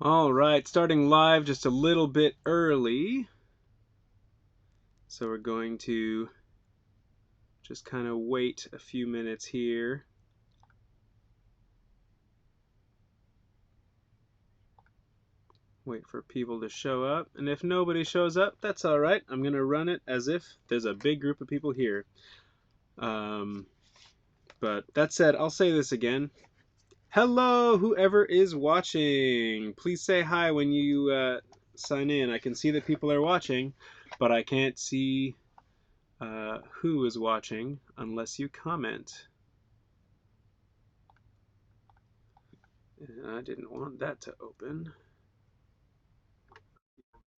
All right, starting live just a little bit early. So we're going to just kind of wait a few minutes here. Wait for people to show up. And if nobody shows up, that's all right. I'm going to run it as if there's a big group of people here. But that said, I'll say this again. Hello, whoever is watching. Please say hi when you sign in. I can see that people are watching, but I can't see who is watching unless you comment. And I didn't want that to open.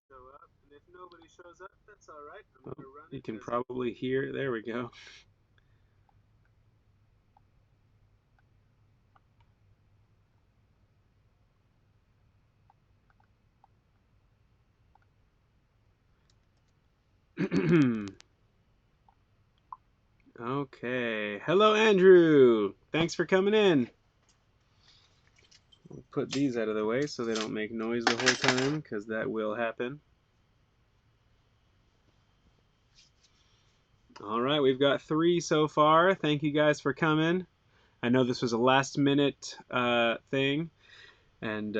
Show up, and if nobody shows up, that's all right. I'm gonna run it. You can probably hear. There we go. Okay. Hello, Andrew. Thanks for coming in. We'll put these out of the way so they don't make noise the whole time, because that will happen. All right, we've got 3 so far. Thank you guys for coming. I know this was a last minute thing, and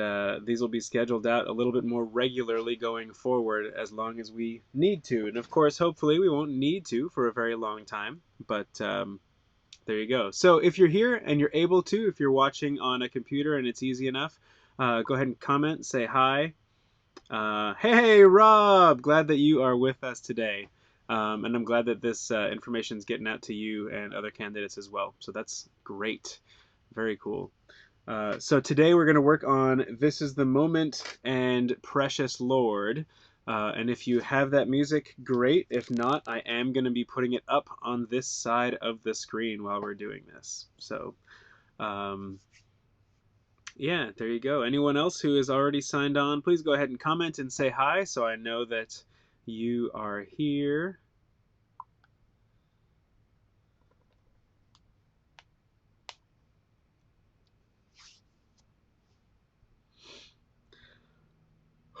these will be scheduled out a little bit more regularly going forward as long as we need to. And of course, hopefully we won't need to for a very long time, but there you go. So if you're here and you're able to, if you're watching on a computer and it's easy enough, go ahead and comment, say hi. Hey, Rob! Glad that you are with us today. And I'm glad that this information is getting out to you and other candidates as well. So that's great. Very cool. So today we're going to work on This Is the Moment and Precious Lord. And if you have that music, great. If not, I am going to be putting it up on this side of the screen while we're doing this. So, yeah, there you go. Anyone else who is already signed on, please go ahead and comment and say hi so I know that you are here.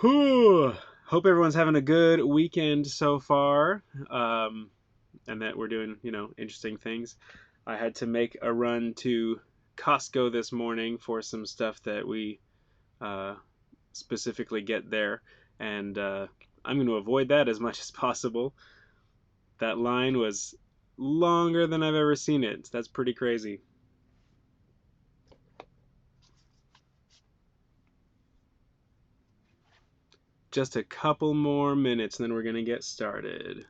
Whew. Hope everyone's having a good weekend so far, and that we're doing, interesting things. I had to make a run to Costco this morning for some stuff that we specifically get there, and I'm going to avoid that as much as possible. That line was longer than I've ever seen it. That's pretty crazy. Just a couple more minutes and then we're going to get started.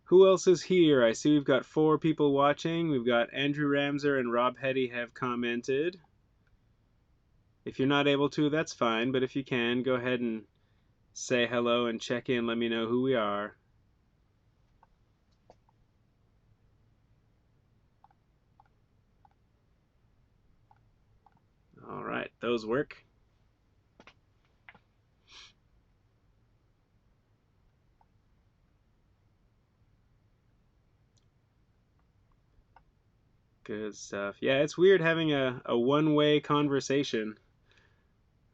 Who else is here? I see we've got 4 people watching. We've got Andrew Ramser and Rob Hetty have commented. If you're not able to, that's fine, but if you can, go ahead and say hello and check in. Let me know who we are. All right, those work. Good stuff. Yeah, it's weird having a one-way conversation.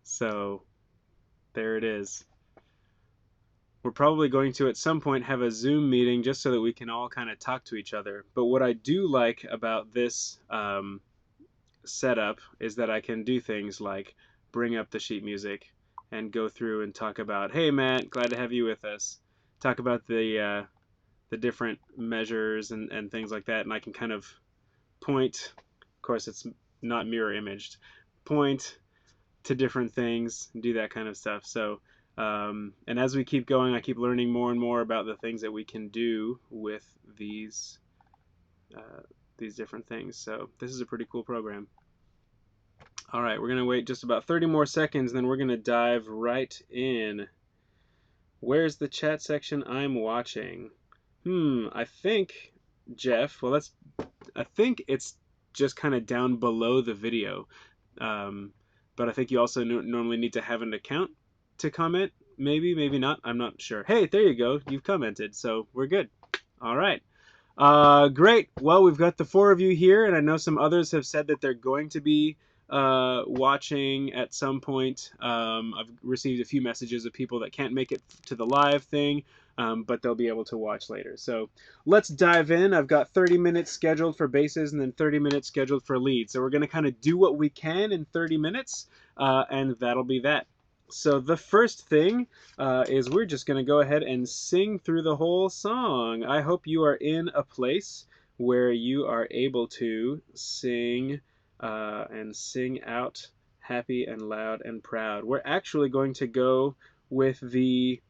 So, there it is. We're probably going to at some point have a Zoom meeting just so that we can all kind of talk to each other. But what I do like about this setup is that I can do things like bring up the sheet music and go through and talk about, hey Matt, glad to have you with us. Talk about the different measures and things like that, and I can kind of point. Of course, it's not mirror imaged. Point to different things, do that kind of stuff. So, and as we keep going, I keep learning more and more about the things that we can do with these different things. So this is a pretty cool program. All right, we're going to wait just about 30 more seconds, then we're going to dive right in. Where's the chat section I'm watching? I think, Jeff, well, I think it's just kind of down below the video. But I think you also normally need to have an account to comment. Maybe, maybe not. I'm not sure. Hey, there you go. You've commented, so we're good. All right. Great. Well, we've got the 4 of you here, and I know some others have said that they're going to be watching at some point. I've received a few messages of people that can't make it to the live thing, but they'll be able to watch later. So let's dive in. I've got 30 minutes scheduled for basses and then 30 minutes scheduled for leads. So we're going to kind of do what we can in 30 minutes, and that'll be that. So the first thing is we're just going to go ahead and sing through the whole song. I hope you are in a place where you are able to sing and sing out happy and loud and proud. We're actually going to go with the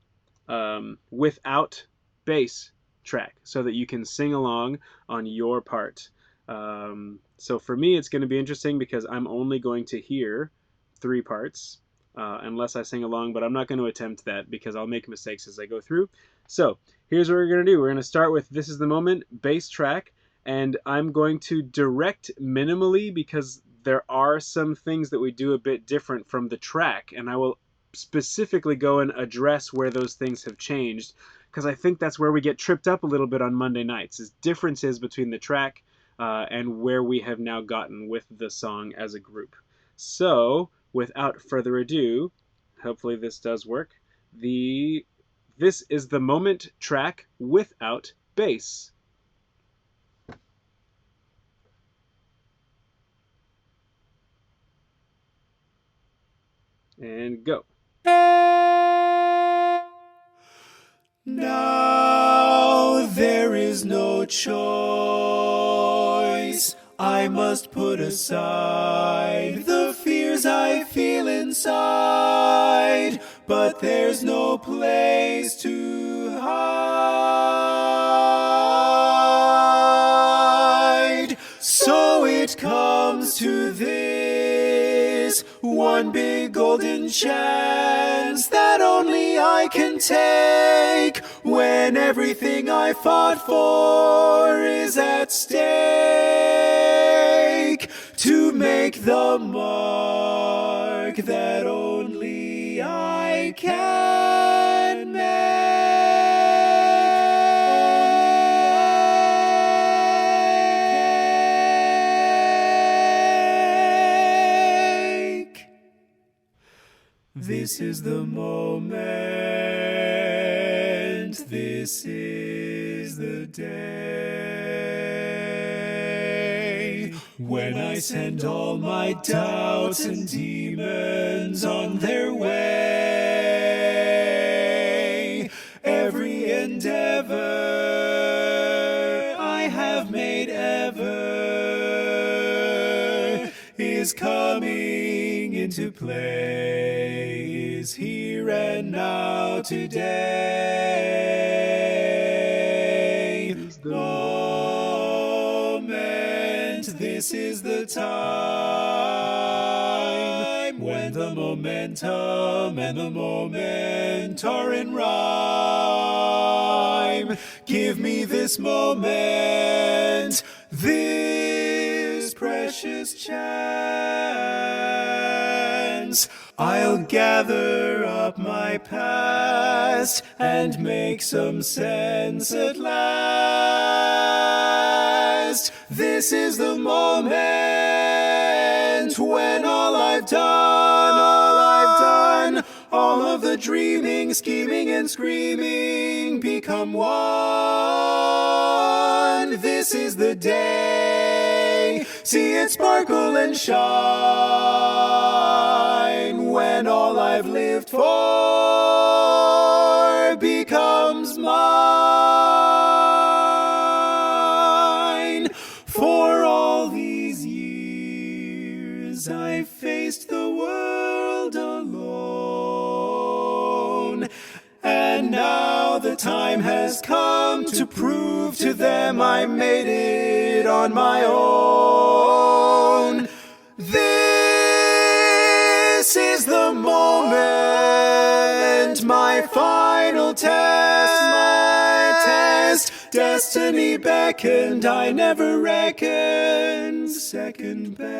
without bass track so that you can sing along on your part. So for me, it's going to be interesting because I'm only going to hear 3 parts unless I sing along, but I'm not going to attempt that because I'll make mistakes as I go through. So here's what we're going to do. We're going to start with This Is the Moment bass track, and I'm going to direct minimally because there are some things that we do a bit different from the track, and I will specifically go and address where those things have changed, because I think that's where we get tripped up a little bit on Monday nights, is differences between the track and where we have now gotten with the song as a group. So without further ado, hopefully this does work, This Is the Moment track without bass. And go. Now there is no choice. I must put aside the fears I feel inside, but there's no place to hide. So it comes to this one big golden chance that only I can take when everything I fought for is at stake, to make the mark that only I can make. This is the moment, this is the day, when I send all my doubts and demons on their way. Every endeavor I have made ever is coming into play, is here and now today. Moment, this is the time when the momentum and the moment are in rhyme. Give me this moment, this precious chance. I'll gather up my past and make some sense at last. This is the moment when all I've done, all of the dreaming, scheming, and screaming become one. This is the day, see it sparkle and shine, when all I've lived for becomes mine. For all these years I faced the world alone, and now the time has come to prove to them I made it on my own. This is the moment, my final test, my test. Destiny beckoned, I never reckoned second best.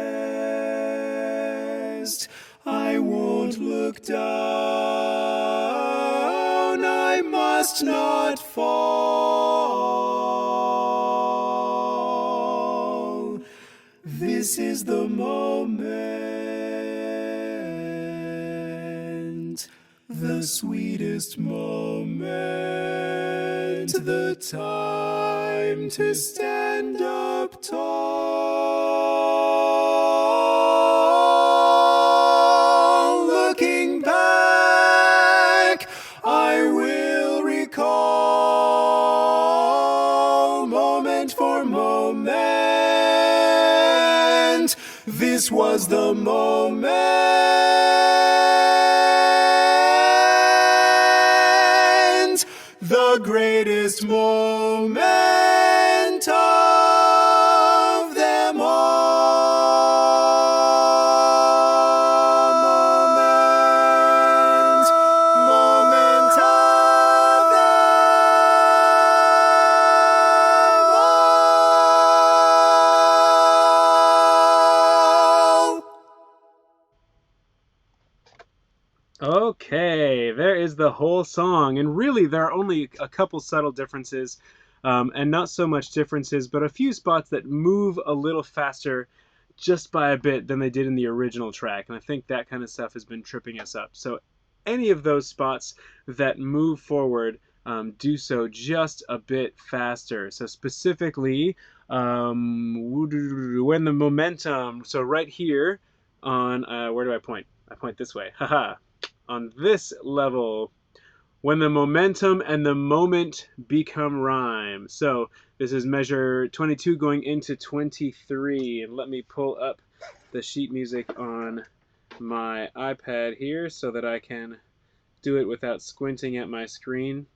I won't look down, I must not fall. This is the moment, the sweetest moment, the time to stand up tall. Looking back, I will recall moment for moment. This was the moment, the greatest moment of them all. Moment of them all. Okay, there is the whole song, and really there are only a couple subtle differences, and not so much differences, but a few spots that move a little faster just by a bit than they did in the original track, and I think that kind of stuff has been tripping us up. So any of those spots that move forward do so just a bit faster. So specifically, when the momentum, so right here on, where do I point? I point this way, haha. On this level, when the momentum and the moment become rhyme. So this is measure 22 going into 23. And let me pull up the sheet music on my iPad here so that I can do it without squinting at my screen.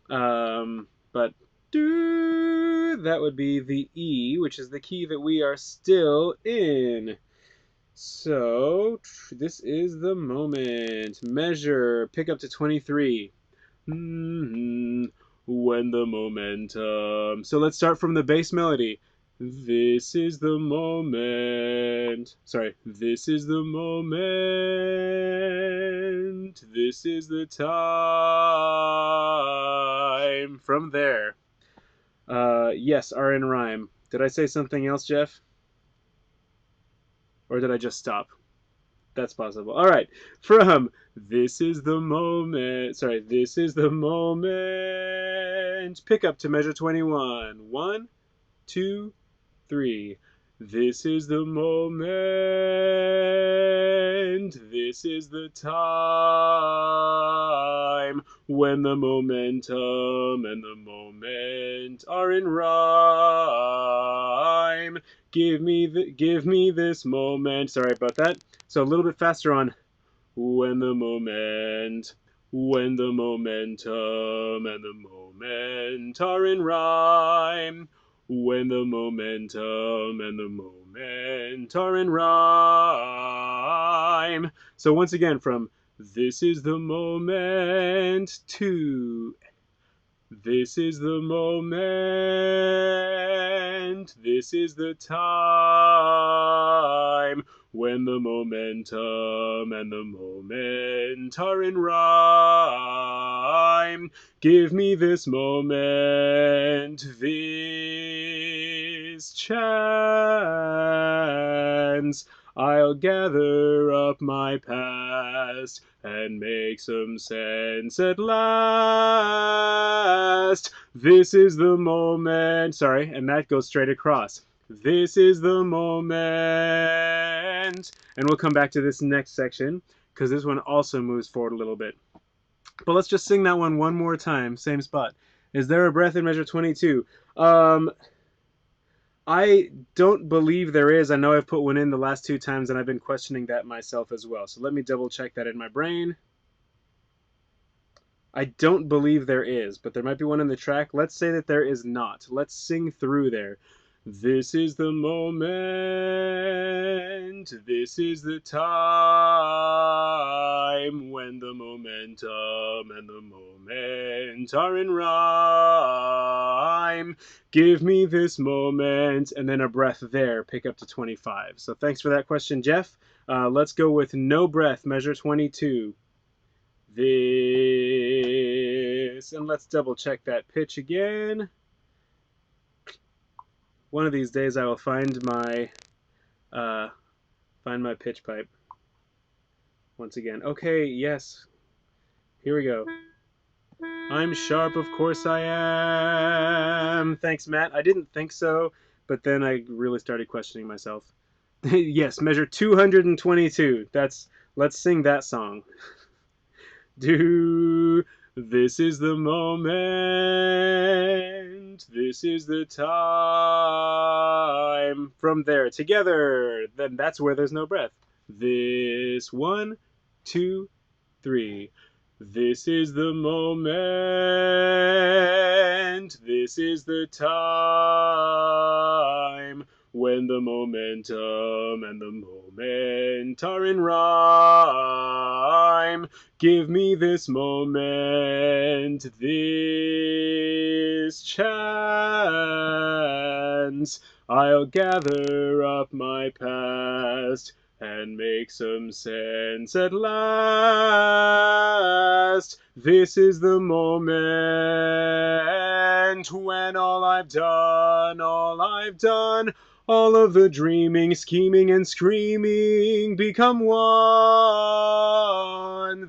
But that would be the E, which is the key that we are still in. So this is the moment. Measure, pick up to 23. When the momentum. So let's start from the bass melody. This is the moment. Sorry, this is the moment. This is the time. From there. Yes, are in rhyme. Did I say something else, Jeff? Or did I just stop? That's possible. All right. From this is the moment. Sorry, this is the moment. Pick up to measure 21. 1, 2, 3. This is the moment. This is the time when the momentum and the moment are in rhyme. Give me this moment. Sorry about that. So a little bit faster on when the moment, when the momentum and the moment are in rhyme. When the momentum and the moment are in rhyme. So once again, from this is the moment to this is the moment, this is the time when the momentum and the moment are in rhyme. Give me this moment, this chance. I'll gather up my past and make some sense at last. This is the moment. Sorry, and that goes straight across. This is the moment. And we'll come back to this next section because this one also moves forward a little bit. But let's just sing that one more time, same spot. Is there a breath in measure 22? I don't believe there is. I know I've put one in the last 2 times and I've been questioning that myself as well. So let me double check that in my brain. I don't believe there is, but there might be one in the track. Let's say that there is not. Let's sing through there. This is the moment. This is the time when the momentum and the moment are in rhyme. Give me this moment, and then a breath there. Pick up to 25. So thanks for that question, Jeff. Let's go with no breath, measure 22. This, and let's double check that pitch again. One of these days I will find my Uh, find my pitch pipe once again. Okay, yes. Here we go. I'm sharp, of course I am. Thanks, Matt. I didn't think so, but then I really started questioning myself. Yes, measure 222. Let's sing that song. Do this is the moment. This is the time. From there, together. Then that's where there's no breath. This 1, 2, 3. This is the moment. This is the time when the momentum and the moment are in rhyme. Give me this moment, this chance. I'll gather up my past and make some sense at last. This is the moment when all I've done, all of the dreaming, scheming, and screaming become one.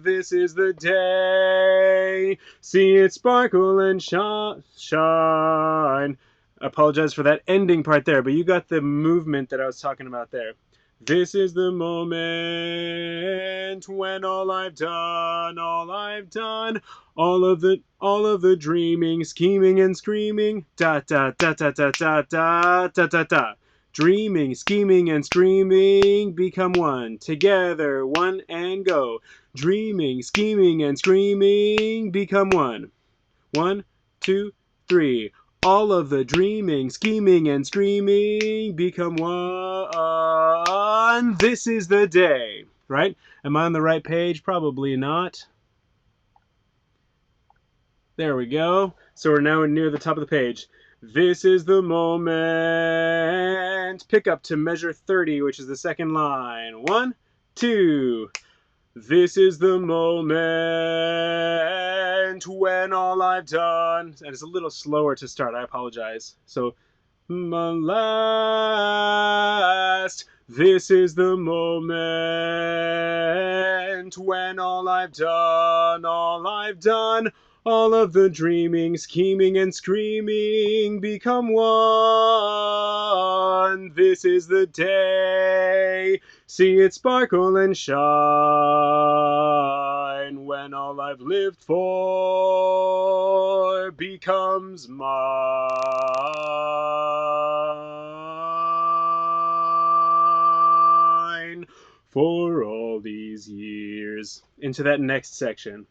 This is the day. See it sparkle and shine. I apologize for that ending part there, but you got the movement that I was talking about there. This is the moment when all I've done, all of the dreaming, scheming, and screaming, da da da da da da da da da da. Dreaming, scheming, and screaming become one. Together, one and go. Dreaming, scheming, and screaming become one. 1, 2, 3. All of the dreaming, scheming, and screaming become one. This is the day. Right? Am I on the right page? Probably not. There we go. So we're now near the top of the page. This is the moment. Pick up to measure 30, which is the second line. 1, 2. This is the moment when all I've done, and it's a little slower to start, I apologize. So, last. This is the moment when all I've done, all of the dreaming, scheming, and screaming become one. This is the day. See it sparkle and shine when all I've lived for becomes mine for all these years. Into that next section.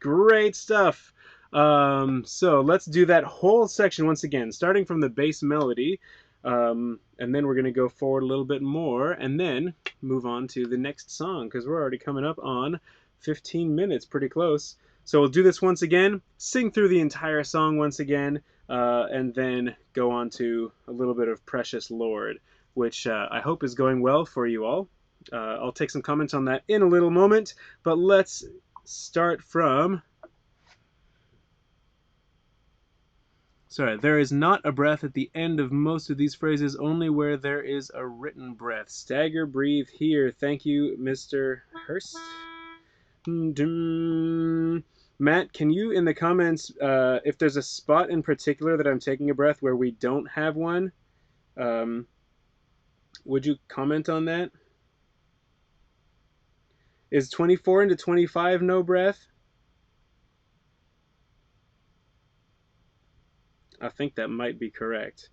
Great stuff. So let's do that whole section once again, starting from the bass melody. And then we're going to go forward a little bit more and then move on to the next song because we're already coming up on 15 minutes, pretty close. So we'll do this once again, sing through the entire song once again, and then go on to a little bit of Precious Lord, which I hope is going well for you all. I'll take some comments on that in a little moment, but let's start from... Sorry, there is not a breath at the end of most of these phrases, only where there is a written breath. Stagger, breathe here. Thank you, Mr. Hurst. Matt, can you in the comments, if there's a spot in particular that I'm taking a breath where we don't have one, would you comment on that? Is 24 into 25 no breath? I think that might be correct.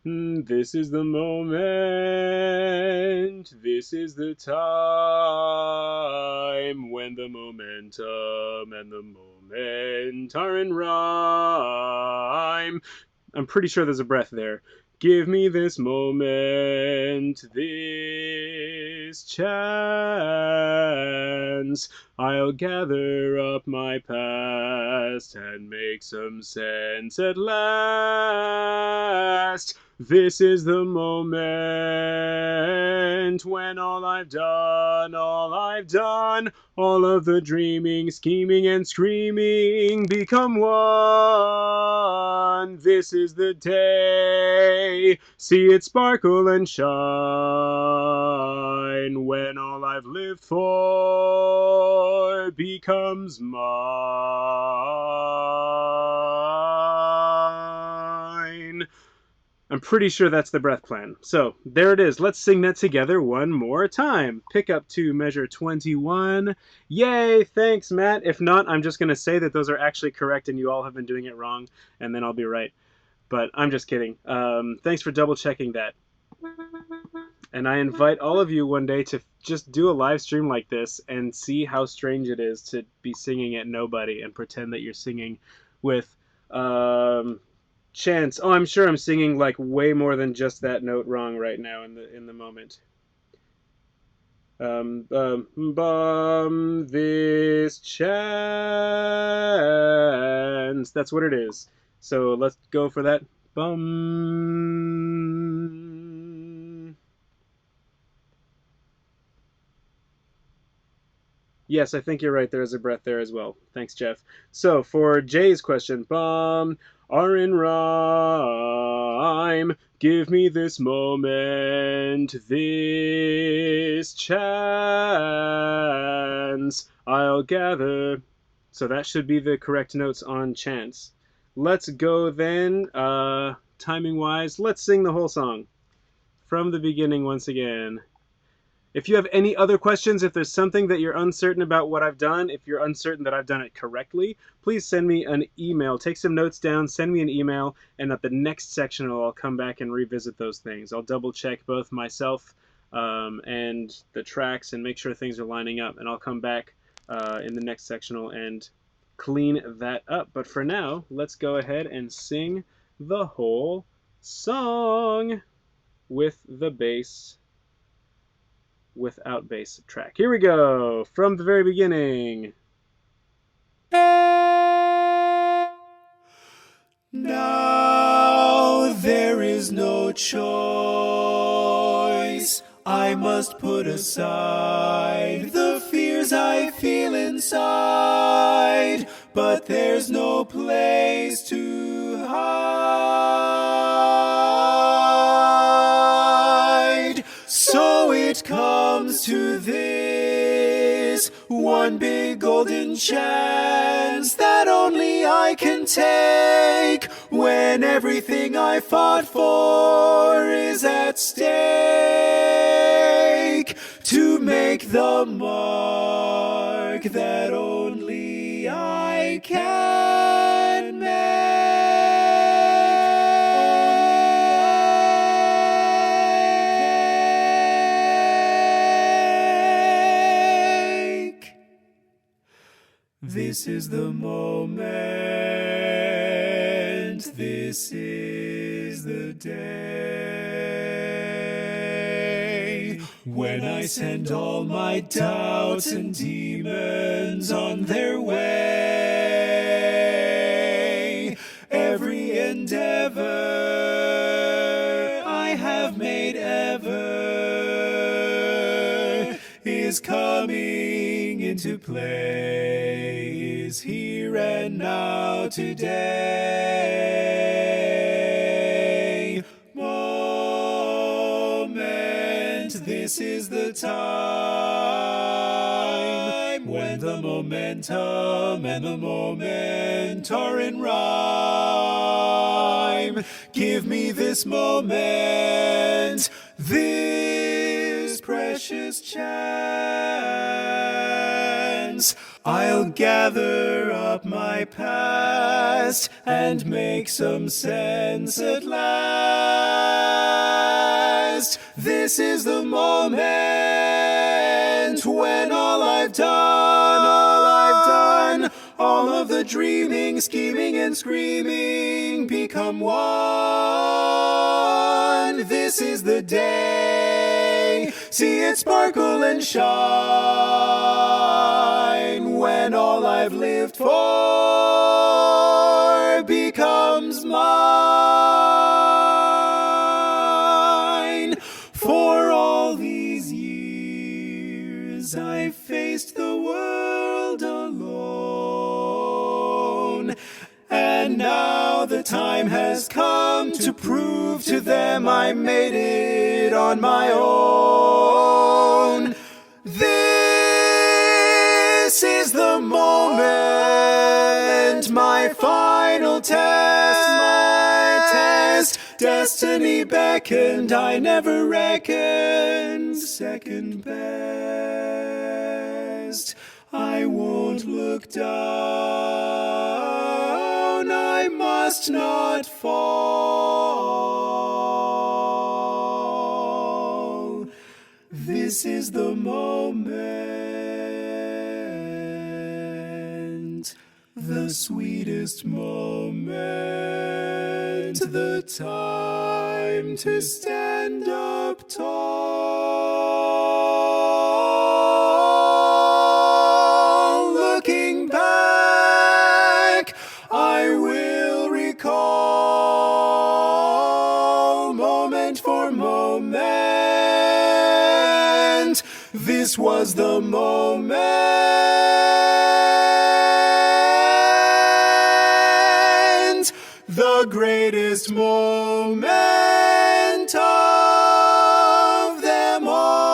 This is the moment, this is the time when the momentum and the moment are in rhyme. I'm pretty sure there's a breath there. Give me this moment, this chance. I'll gather up my past and make some sense at last. This is the moment when all I've done, all of the dreaming, scheming, and screaming become one. This is the day. See it sparkle and shine when all I've lived for becomes mine. I'm pretty sure that's the breath plan. So there it is. Let's sing that together one more time. Pick up to measure 21. Yay! Thanks, Matt. If not, I'm just going to say that those are actually correct and you all have been doing it wrong, and then I'll be right. But I'm just kidding. Thanks for double checking that. And I invite all of you one day to just do a live stream like this and see how strange it is to be singing at nobody and pretend that you're singing with chants. Oh, I'm sure I'm singing like way more than just that note wrong right now in the moment. This chance. That's what it is. So let's go for that. Bum. Yes, I think you're right. There is a breath there as well. Thanks, Jeff. So for Jay's question, bum are in rhyme. Give me this moment, this chance. I'll gather. So that should be the correct notes on chance. Let's go then. Timing wise, let's sing the whole song from the beginning once again. If you have any other questions, if there's something that you're uncertain about what I've done, if you're uncertain that I've done it correctly, please send me an email. Take some notes down, send me an email, and at the next sectional, I'll come back and revisit those things. I'll double check both myself and the tracks and make sure things are lining up, and I'll come back in the next sectional and clean that up. But for now, let's go ahead and sing the whole song with the bass. Without bass track. Here we go, from the very beginning. Now there is no choice. I must put aside the fears I feel inside, but there's no place to hide. So it comes to this one big golden chance that only I can take when everything I fought for is at stake, to make the mark that only I can make. This is the moment, this is the day, when I send all my doubts and demons on their way. Every endeavor I have made ever is coming into play, is here and now today. Moment, this is the time when the momentum and the moment are in rhyme. Give me this moment, this precious chance. I'll gather up my past and make some sense at last. This is the moment when all I've done, all of the dreaming, scheming, and screaming become one. This is the day. see it sparkle and shine when all I've lived for becomes mine. For all these years I faced the world alone, and now the time has come to prove to them I made it on my own. This is the moment, my final test. Destiny beckoned, I never reckoned second best. I won't look down, I must not fall. This is the moment, the sweetest moment, the time to stand up tall. Looking back, I will recall moment for moment. This was the moment, the greatest moment of them all.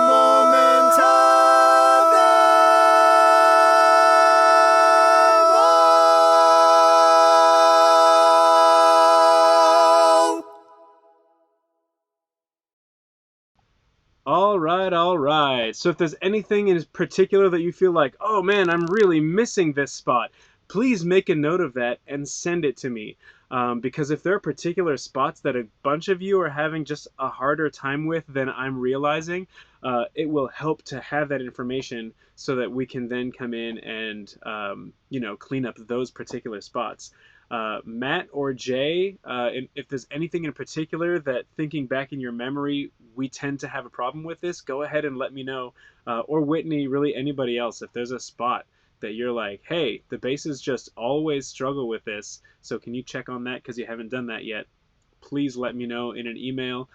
Moment of them all. All right, all right. So if there's anything in particular that you feel like, oh man, I'm really missing this spot, please make a note of that and send it to me. Because if there are particular spots that a bunch of you are having just a harder time with than I'm realizing, it will help to have that information so that we can then come in and, clean up those particular spots. Matt or Jay, if there's anything in particular that thinking back in your memory, we tend to have a problem with this, go ahead and let me know. Or Whitney, really anybody else, if there's a spot that you're like, hey, the basses just always struggle with this, so can you check on that because you haven't done that yet? Please let me know in an email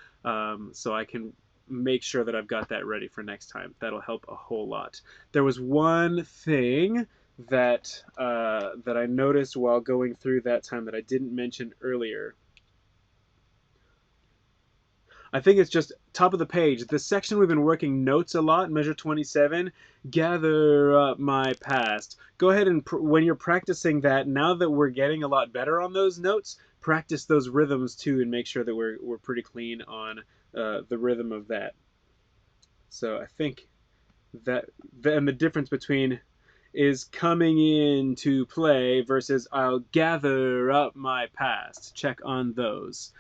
so I can make sure that I've got that ready for next time. That'll help a whole lot. There was one thing that that I noticed while going through that time that I didn't mention earlier. I think it's just top of the page. The section we've been working notes a lot, measure 27, gather up my past. Go ahead and, when you're practicing that, now that we're getting a lot better on those notes, practice those rhythms too and make sure that we're pretty clean on the rhythm of that. So I think and the difference between is coming into play versus I'll gather up my past. Check on those.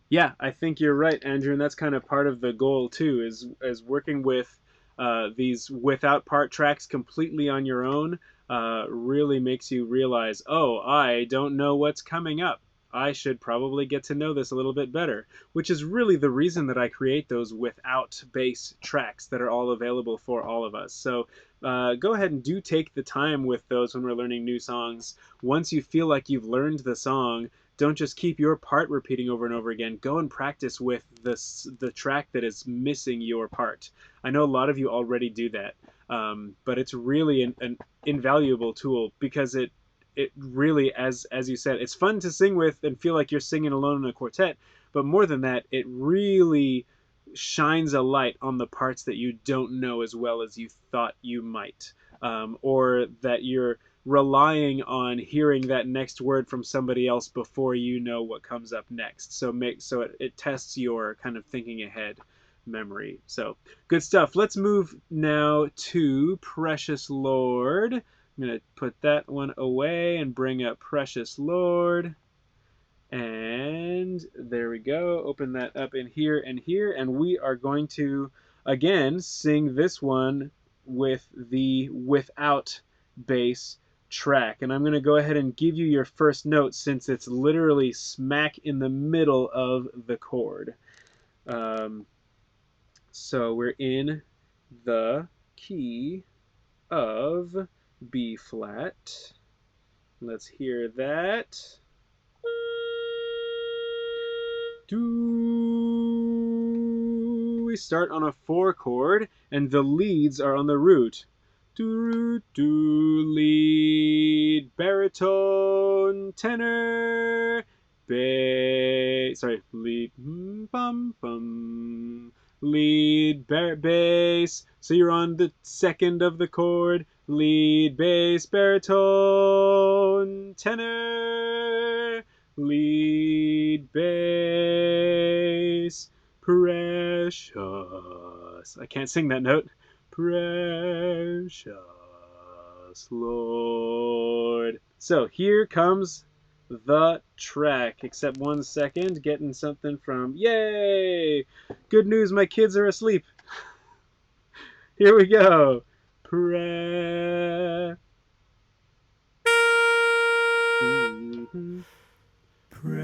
Yeah, I think you're right, Andrew, and that's kind of part of the goal too, is working with these without part tracks completely on your own really makes you realize, oh, I don't know what's coming up. I should probably get to know this a little bit better, which is really the reason that I create those without bass tracks that are all available for all of us. So go ahead and do take the time with those when we're learning new songs. Once you feel like you've learned the song, don't just keep your part repeating over and over again. Go and practice with the track that is missing your part. I know a lot of you already do that, but it's really an invaluable tool because it really, as you said, it's fun to sing with and feel like you're singing alone in a quartet. But more than that, it really shines a light on the parts that you don't know as well as you thought you might, or that you're relying on hearing that next word from somebody else before you know what comes up next. So it tests your kind of thinking ahead memory. So good stuff. Let's move now to Precious Lord. I'm going to put that one away and bring up Precious Lord. And there we go. Open that up in here and here. And we are going to, again, sing this one with the without bass track. And I'm going to go ahead and give you your first note since it's literally smack in the middle of the chord. Um, so we're in the key of B flat. Let's hear that. Do. We start on a 4 chord, and the leads are on the root. Do, do, lead, baritone, tenor, bass. Sorry, lead, bum, bum. Lead, bass. So you're on the second of the chord. Lead, bass, baritone, tenor, lead, bass, precious. I can't sing that note. Precious Lord. So here comes the track. Except 1 second, getting something from. Yay! Good news, my kids are asleep. Here we go. Mm-hmm. Precious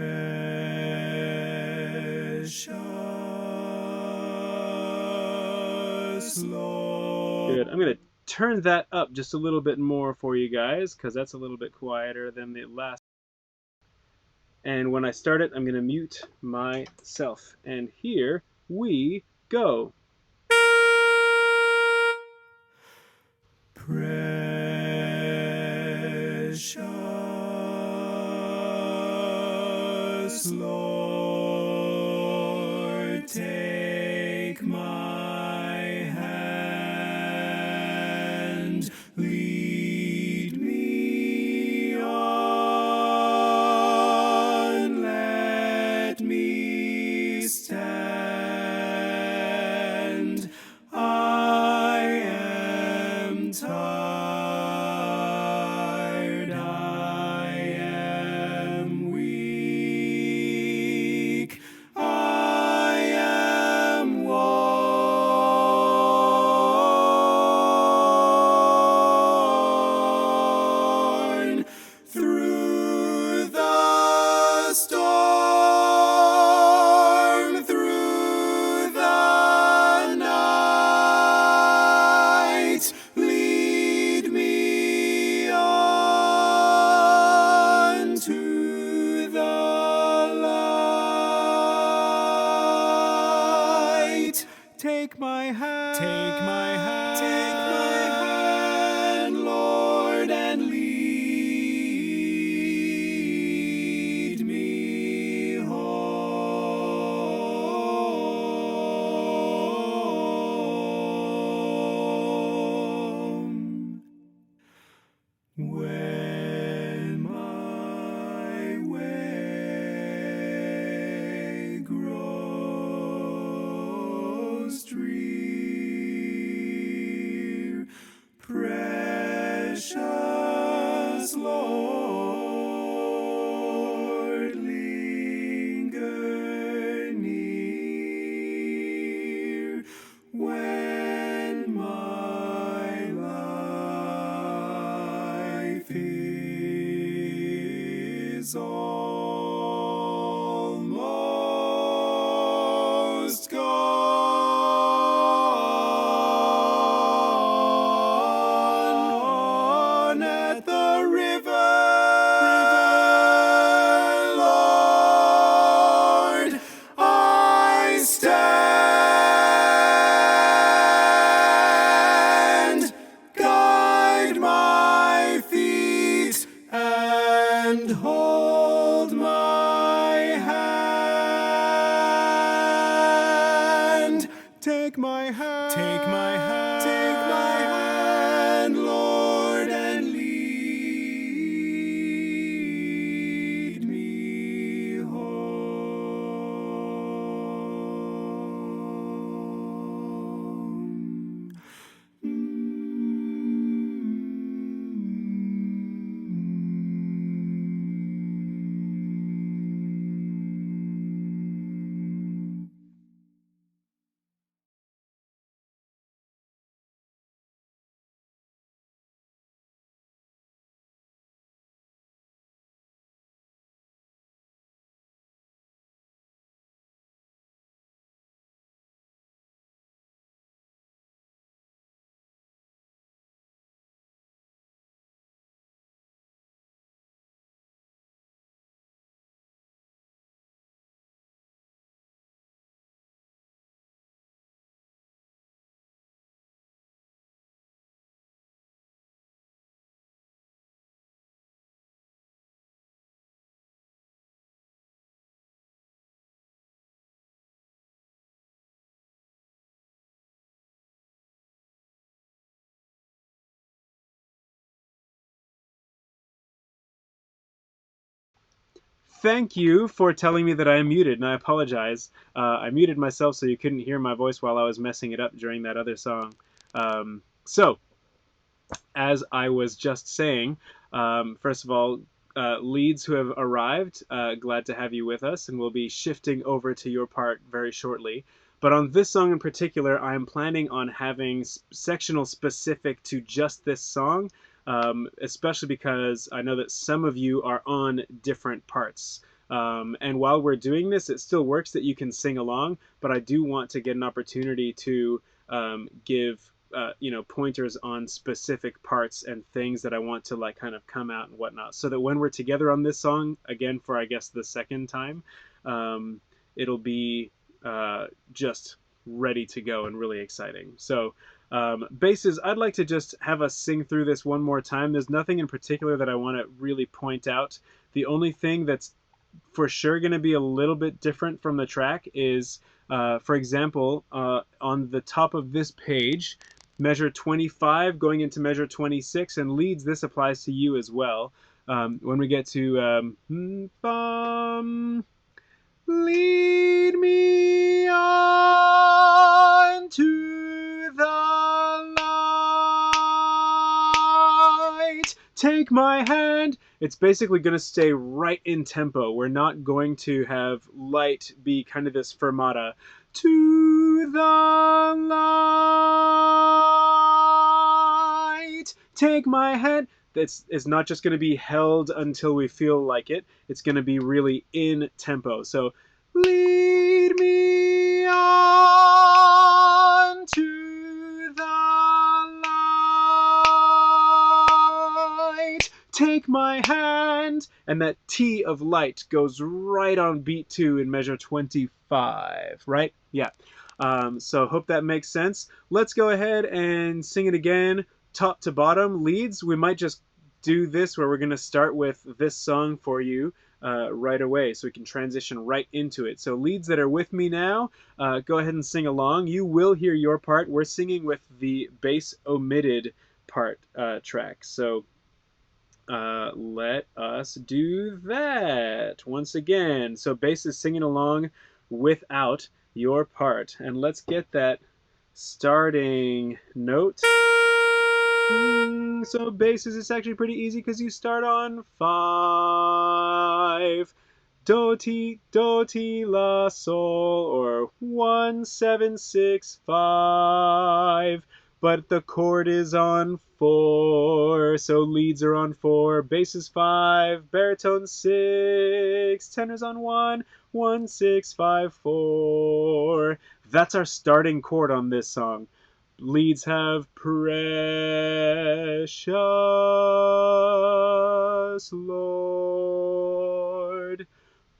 Lord. Good. I'm going to turn that up just a little bit more for you guys because that's a little bit quieter than the last. And when I start it, I'm going to mute myself. And here we go. Precious Lord, take my hand, lead me on, let me stand. I am tired, I am weak, I am worn through the storm, through the night. Lead me on to the light. Take my hand, take my hand, Lord, and lead me home. When my way grows drear, precious Lord, linger near. When my life is almost gone at the river, Lord, I stand. Guide my feet and hold my hand. Take my hand, take my hand, take my hand, Lord, and lead me home. thank you for telling me that I am muted, and I apologize. I muted myself so you couldn't hear my voice while I was messing it up during that other song. So, as I was just saying, first of all, leads who have arrived, glad to have you with us, and we'll be shifting over to your part very shortly. But on this song in particular, I'm planning on having sectional specific to just this song, especially because I know that some of you are on different parts. And while we're doing this, it still works that you can sing along, but I do want to get an opportunity to give pointers on specific parts and things that I want to like kind of come out and whatnot, so that when we're together on this song again for I guess the second time, it'll be just ready to go and really exciting. So basses, I'd like to just have us sing through this one more time. There's nothing in particular that I want to really point out. The only thing that's for sure going to be a little bit different from the track is, for example, on the top of this page, measure 25 going into measure 26, and leads, this applies to you as well. When we get to lead me on to the light, take my hand, it's basically going to stay right in tempo. We're not going to have light be kind of this fermata. To the light, take my hand. It's not just going to be held until we feel like it. It's going to be really in tempo. So lead me on to the light, take my hand, and that T of light goes right on beat 2 in measure 25, right? Yeah. So hope that makes sense. Let's go ahead and sing it again, top to bottom. Leads, we might just do this where we're going to start with this song for you right away, so we can transition right into it. So leads that are with me now, go ahead and sing along. You will hear your part. We're singing with the bass omitted part track. So let us do that once again. So bass is singing along without your part. And let's get that starting note. So basses is actually pretty easy because you start on 5. Do ti la sol, or 1 7 6 5. But the chord is on 4, so leads are on 4, bass is 5, baritone 6, tenors on 1 1 6 5 4. That's our starting chord on this song. Leads have precious Lord,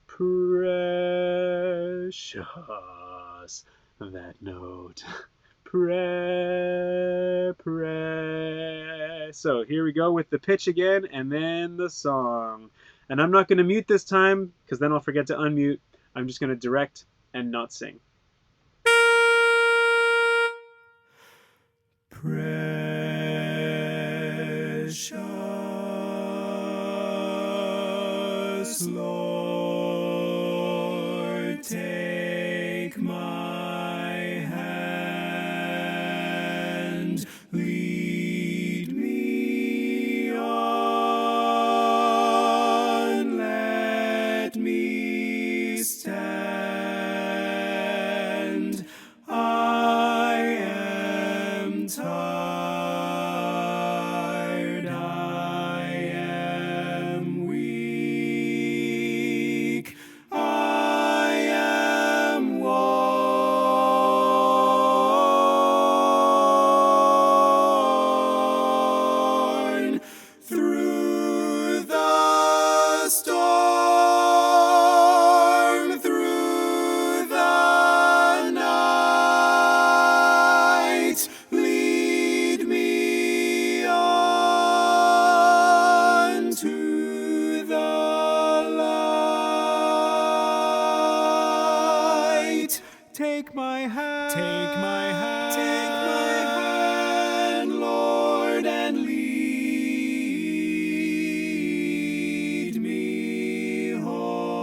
precious, that note. So here we go with the pitch again, and then the song. And I'm not going to mute this time, because then I'll forget to unmute. I'm just going to direct and not sing. Precious Lord, take my hand, lead me on, let me stand. I am tired, I am weak, I am worn through the storm, through the night. Lead me on to the light. Take my hand, take my hand, Lord, and lead me home.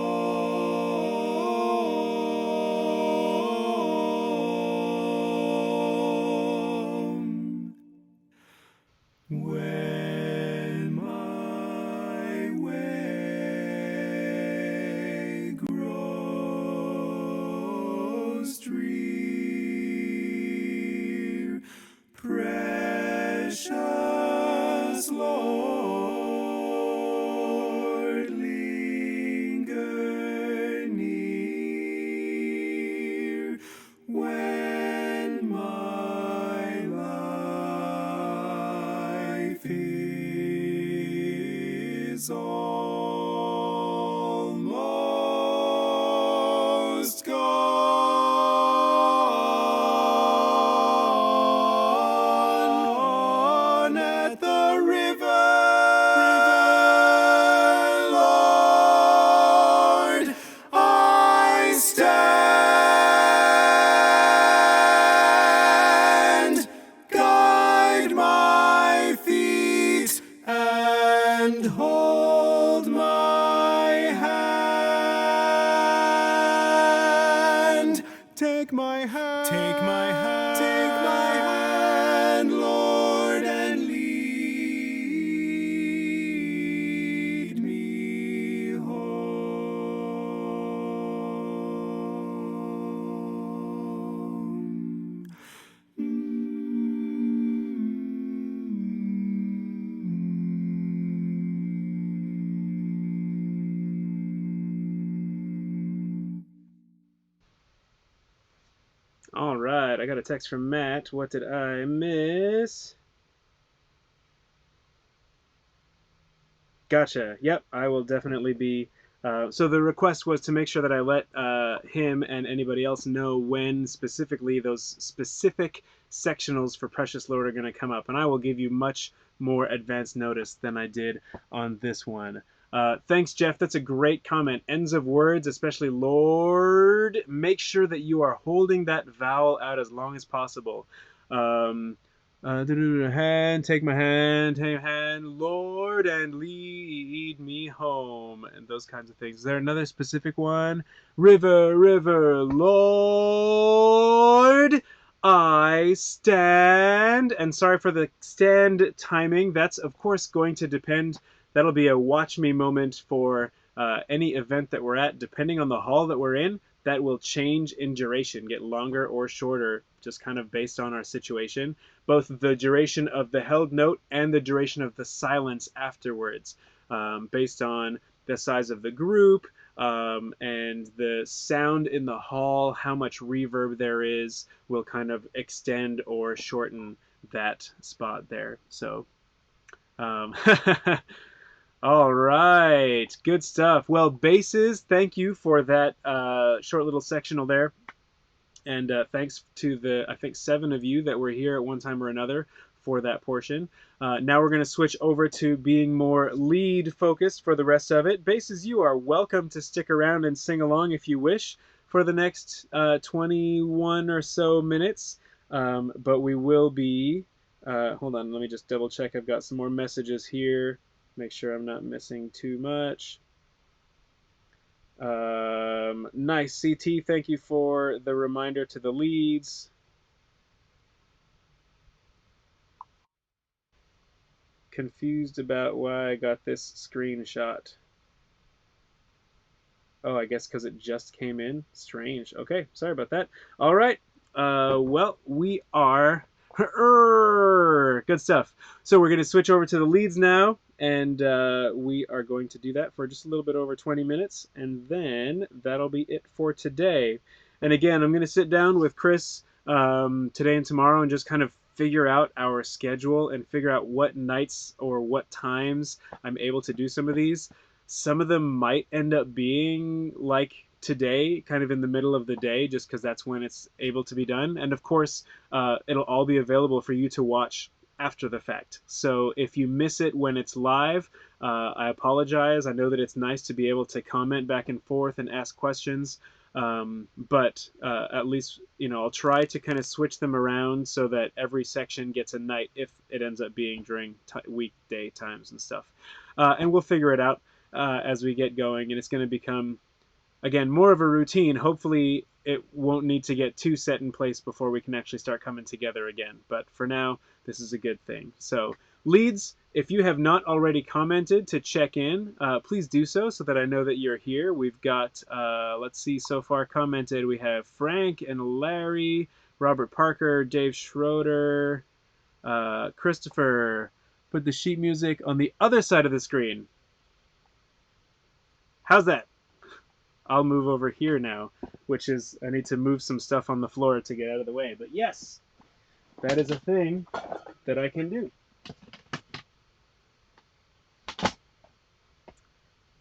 is almost gone. At the river, Lord, I stand. Guide my feet and hold my hand. Take my hand. Take my hand. Take my hand, Lord, and lead me home. All right, I got a text from Matt. What did I miss? Gotcha. Yep, I will definitely be. So the request was to make sure that I let him and anybody else know when specifically those specific sectionals for Precious Lord are going to come up, and I will give you much more advance notice than I did on this one. Thanks, Jeff. That's a great comment. Ends of words, especially Lord, make sure that you are holding that vowel out as long as possible. Um, hand, take my hand, Lord, and lead me home, and those kinds of things. Is there another specific one? River, river, Lord, I stand. And sorry for the stand timing. That's, of course, going to depend. That'll be a watch me moment for any event that we're at, depending on the hall that we're in. That will change in duration, get longer or shorter, just kind of based on our situation. Both the duration of the held note and the duration of the silence afterwards, based on the size of the group and the sound in the hall, how much reverb there is, will kind of extend or shorten that spot there. So, all right, good stuff. Well, basses, thank you for that short little sectional there. And thanks to the, I think, 7 of you that were here at one time or another for that portion. Now we're going to switch over to being more lead focused for the rest of it. Basses, you are welcome to stick around and sing along if you wish for the next 21 or so minutes. But we will be, hold on, let me just double check. I've got some more messages here. Make sure I'm not missing too much. Nice. CT, thank you for the reminder to the leads. Confused about why I got this screenshot. Oh, I guess because it just came in. Strange. Okay, sorry about that. All right. Well, we are good stuff. So we're going to switch over to the leads now, and we are going to do that for just a little bit over 20 minutes, and then that'll be it for today. And again, I'm going to sit down with Chris today and tomorrow and just kind of figure out our schedule and figure out what nights or what times I'm able to do some of these. Some of them might end up being like today, kind of in the middle of the day, just because that's when it's able to be done. And of course, it'll all be available for you to watch after the fact. So if you miss it when it's live, I apologize. I know that it's nice to be able to comment back and forth and ask questions. But at least, I'll try to kind of switch them around so that every section gets a night if it ends up being during weekday times and stuff. And we'll figure it out as we get going, and it's going to become, again, more of a routine. Hopefully it won't need to get too set in place before we can actually start coming together again, but for now this is a good thing. So leads, if you have not already commented to check in, please do so that I know that you're here. We've got, let's see, so far commented, we have Frank and Larry, Robert Parker, Dave Schroeder, Christopher. Put the sheet music on the other side of the screen. How's that? I'll move over here now, which is, I need to move some stuff on the floor to get out of the way. But yes, that is a thing that I can do.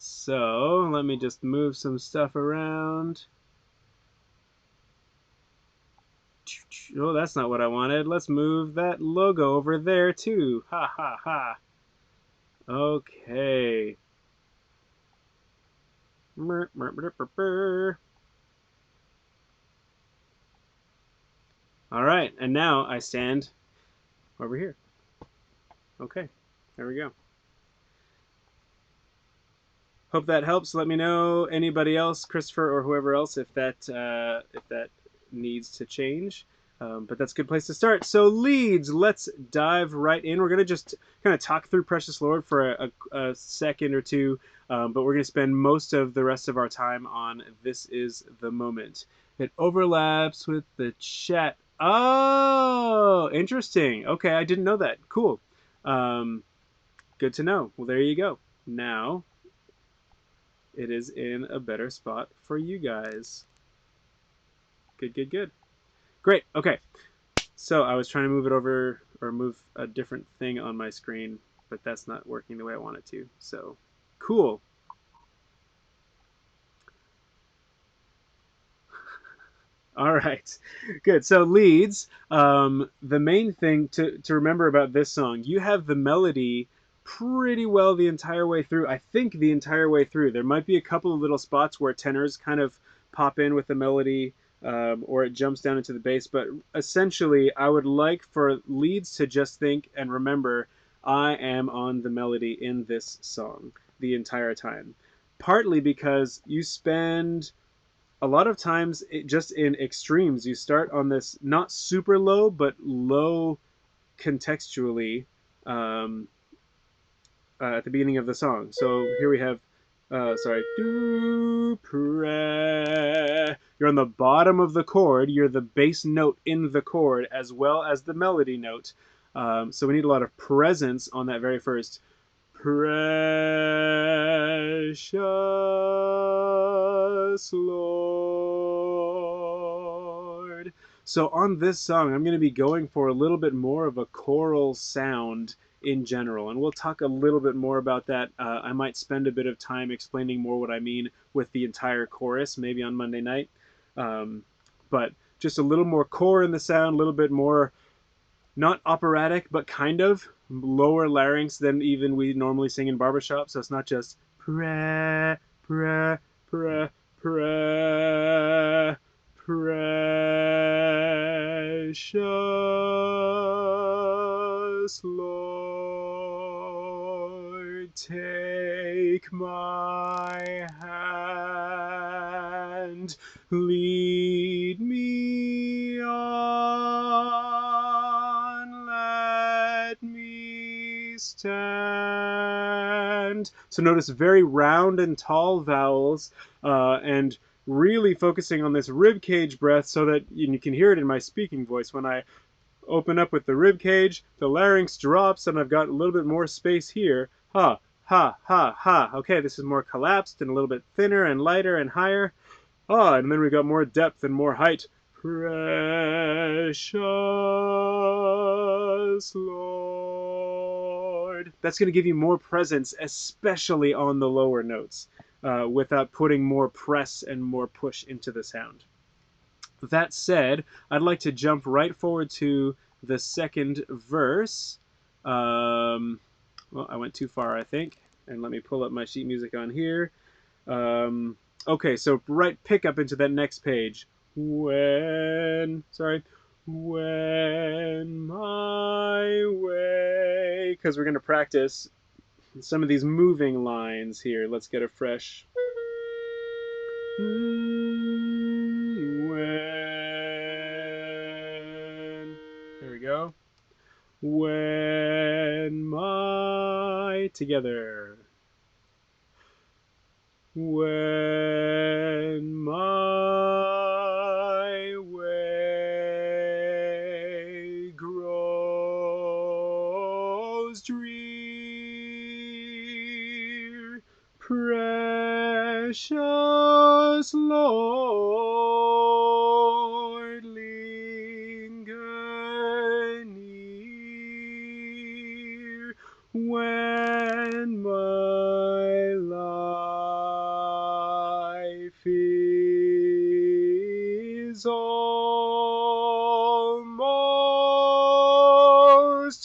So let me just move some stuff around. Oh, that's not what I wanted. Let's move that logo over there too. Ha ha ha. Okay. All right, and now I stand over here. Okay, there we go. Hope that helps. Let me know, anybody else, Christopher or whoever else, if that needs to change. But that's a good place to start. So leads, let's dive right in. We're gonna just kind of talk through Precious Lord for a second or two, but we're gonna spend most of the rest of our time on This Is the Moment. It overlaps with the chat. Oh, interesting. Okay, I didn't know that. Cool. Um, Good to know. Well, there you go. Now it is in a better spot for you guys. Good, good, good. Great. Okay. So I was trying to move it over or move a different thing on my screen, but that's not working the way I want it to. So cool. All right, good. So leads. The main thing to remember about this song, you have the melody pretty well the entire way through. I think the entire way through. There might be a couple of little spots where tenors kind of pop in with the melody, or it jumps down into the bass. But essentially, I would like for leads to just think and remember, I am on the melody in this song the entire time. Partly because you spend a lot of times just in extremes. You start on this not super low but low contextually, um, at the beginning of the song. So here we have sorry, do pre. You're on the bottom of the chord. You're the bass note in the chord as well as the melody note. So we need a lot of presence on that very first. Precious Lord. So on this song, I'm going to be going for a little bit more of a choral sound in general, and we'll talk a little bit more about that. I might spend a bit of time explaining more what I mean with the entire chorus, maybe on Monday night. But just a little more core in the sound, a little bit more not operatic, but kind of lower larynx than even we normally sing in barbershop. So it's not just pre, pre, pre, pre, precious Lord, take my hand, lead me on, let me stand. So notice very round and tall vowels, and really focusing on this rib cage breath so that you can hear it in my speaking voice. When I open up with the rib cage, the larynx drops and I've got a little bit more space here. Ha, ha, ha, ha. Okay, this is more collapsed and a little bit thinner and lighter and higher. Ah, and then we got more depth and more height. Precious Lord. That's going to give you more presence, especially on the lower notes, without putting more press and more push into the sound. That said, I'd like to jump right forward to the second verse. Well, I went too far, I think. And let me pull up my sheet music on here. Okay, so right pick up into that next page. When my way, because we're going to practice some of these moving lines here. Let's get a fresh. When. There we go. When my. Together. When my way grows drear, precious Lord, linger near. When my life is almost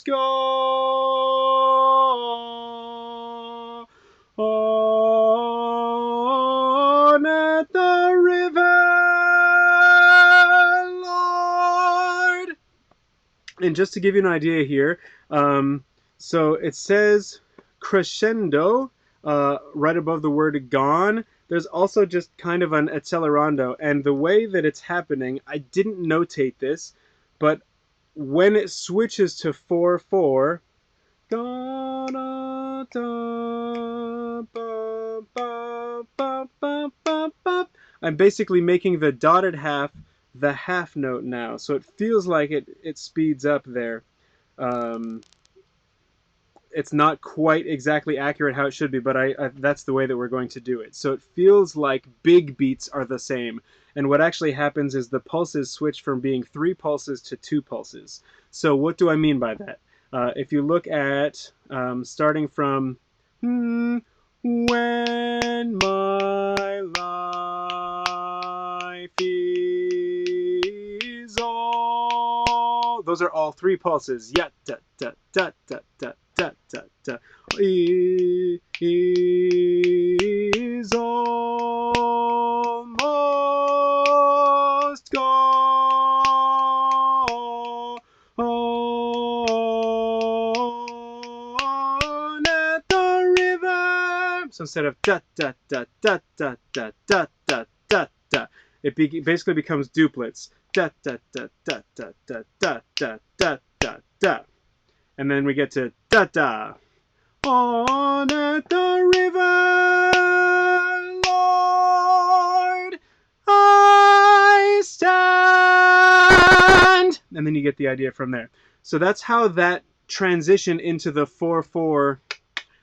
gone on at the river, Lord. And just to give you an idea here, so it says crescendo right above the word gone. There's also just kind of an accelerando, and the way that it's happening, I didn't notate this, but when it switches to 4/4, da, da, da, ba, ba, ba, ba, ba, ba, I'm basically making the dotted half the half note now, so it feels like it speeds up there. Um, it's not quite exactly accurate how it should be, but that's the way that we're going to do it. So it feels like big beats are the same, and what actually happens is the pulses switch from being 3 pulses to 2 pulses. So what do I mean by that? If you look at starting from when my life is all, those are all 3 pulses. Yeah, da da da da da da da da. Is almost gone on at the river. So instead of da da da da da da da da da da, it basically becomes duplets. Da da da da da da da da da da da, and then we get to da da. On at the river, Lord, I stand. And then you get the idea from there. So that's how that transition into the 4/4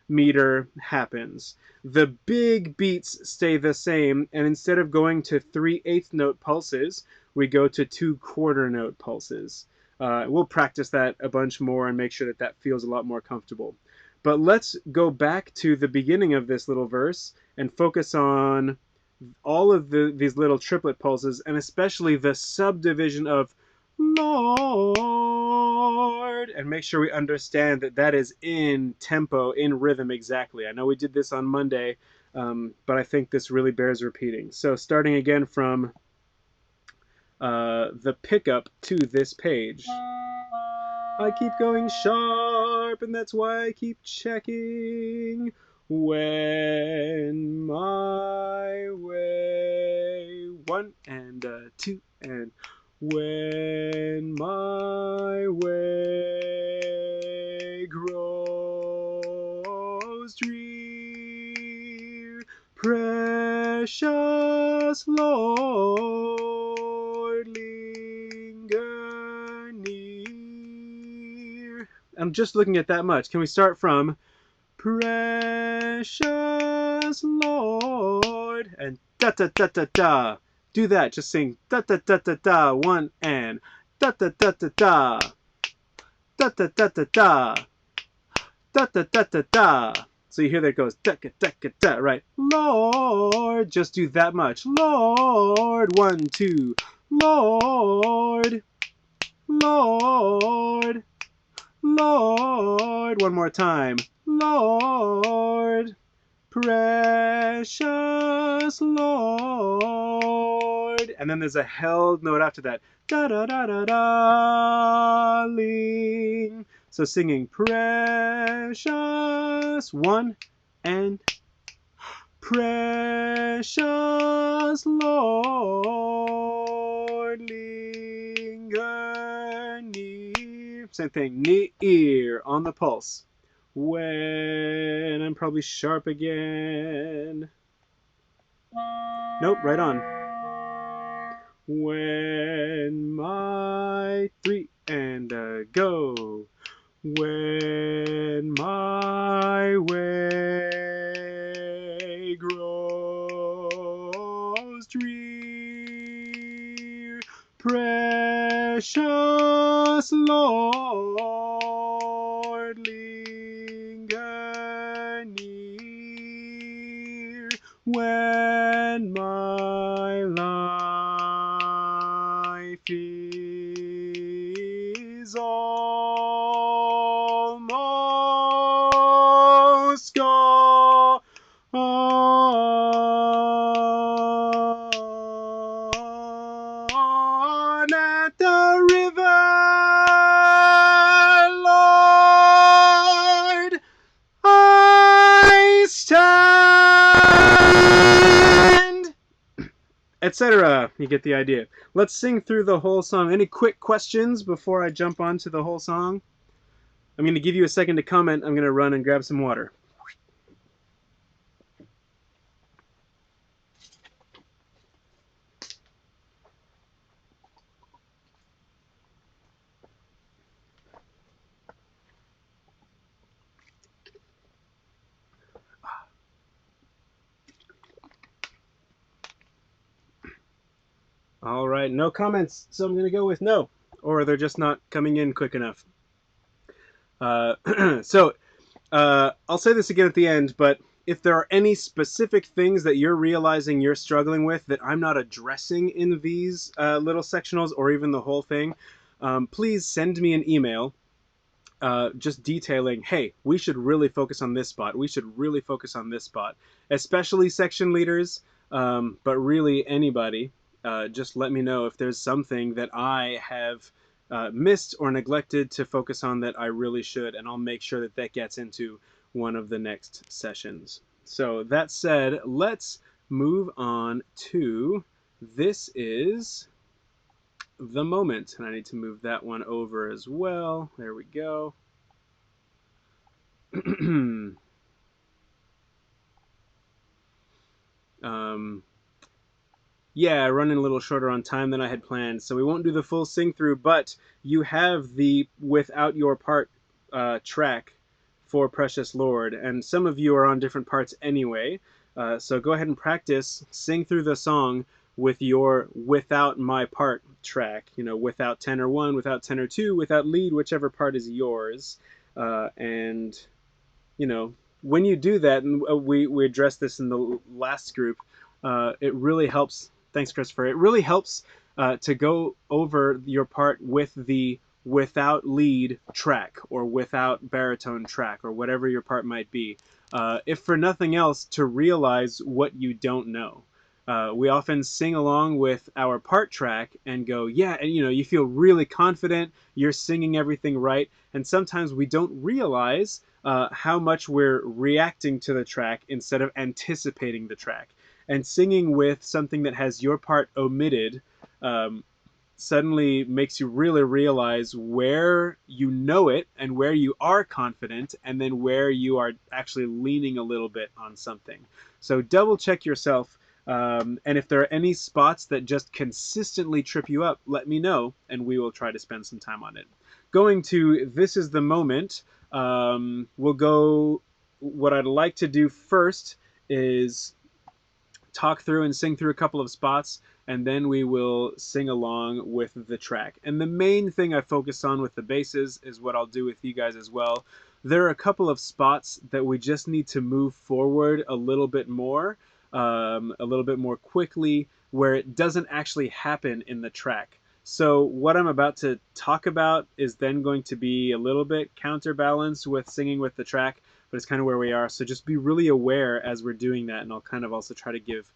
meter happens. The big beats stay the same, and instead of going to 3/8 note pulses, we go to 2/4 note pulses. We'll practice that a bunch more and make sure that that feels a lot more comfortable. But let's go back to the beginning of this little verse and focus on all of these little triplet pulses, and especially the subdivision of Lord, and make sure we understand that that is in tempo, in rhythm exactly. I know we did this on Monday, but I think this really bears repeating. So starting again from the pickup to this page. I keep going sharp, and that's why I keep checking when my way. 1 and 2 and when my way grows drear, precious Lord, linger near. I'm just looking at that much. Can we start from precious Lord and da da da da da? Do that. Just sing da da da da da. 1 and da da da da da. Da da da da da. Da da da da da. So you hear that it goes da da da da, right? Lord, just do that much. Lord, 1, 2. Lord, Lord, Lord. One more time. Lord, precious Lord. And then there's a held note after that. Da da da da darling. So singing precious 1 and precious Lord, linger near. Same thing, near on the pulse. When I'm probably sharp again. Nope, right on. When my 3 and go. When my way grows drear, precious Lord, linger near when my life etc. You get the idea. Let's sing through the whole song. Any quick questions before I jump on to the whole song? I'm going to give you a second to comment. I'm going to run and grab some water. All right, no comments, so I'm going to go with no. Or they're just not coming in quick enough. So I'll say this again at the end, but if there are any specific things that you're realizing you're struggling with that I'm not addressing in these little sectionals or even the whole thing, please send me an email just detailing, hey, we should really focus on this spot. We should really focus on this spot, especially section leaders, but really anybody. Just let me know if there's something that I have missed or neglected to focus on that I really should, and I'll make sure that that gets into one of the next sessions. So that said, let's move on to this is the moment, and I need to move that one over as well. There we go. um, yeah, running a little shorter on time than I had planned, so we won't do the full sing through, but you have the Without Your Part track for Precious Lord, and some of you are on different parts anyway, so go ahead and practice, sing through the song with your Without My Part track, you know, without tenor 1, without tenor 2, without lead, whichever part is yours, and you know, when you do that, and we addressed this in the last group, it really helps. Thanks, Christopher. It really helps to go over your part with the without lead track or without baritone track or whatever your part might be. If for nothing else, to realize what you don't know. We often sing along with our part track and go, yeah, and you know, you feel really confident, you're singing everything right, and sometimes we don't realize how much we're reacting to the track instead of anticipating the track. And singing with something that has your part omitted um, suddenly makes you really realize where you know it and where you are confident and then where you are actually leaning a little bit on something. So double check yourself. And if there are any spots that just consistently trip you up, let me know and we will try to spend some time on it. Going to This Is the Moment, we'll go, what I'd like to do first is talk through and sing through a couple of spots, and then we will sing along with the track. And the main thing I focus on with the basses is what I'll do with you guys as well. There are a couple of spots that we just need to move forward a little bit more quickly, where it doesn't actually happen in the track. So what I'm about to talk about is then going to be a little bit counterbalanced with singing with the track, but it's kind of where we are. So just be really aware as we're doing that, and I'll kind of also try to give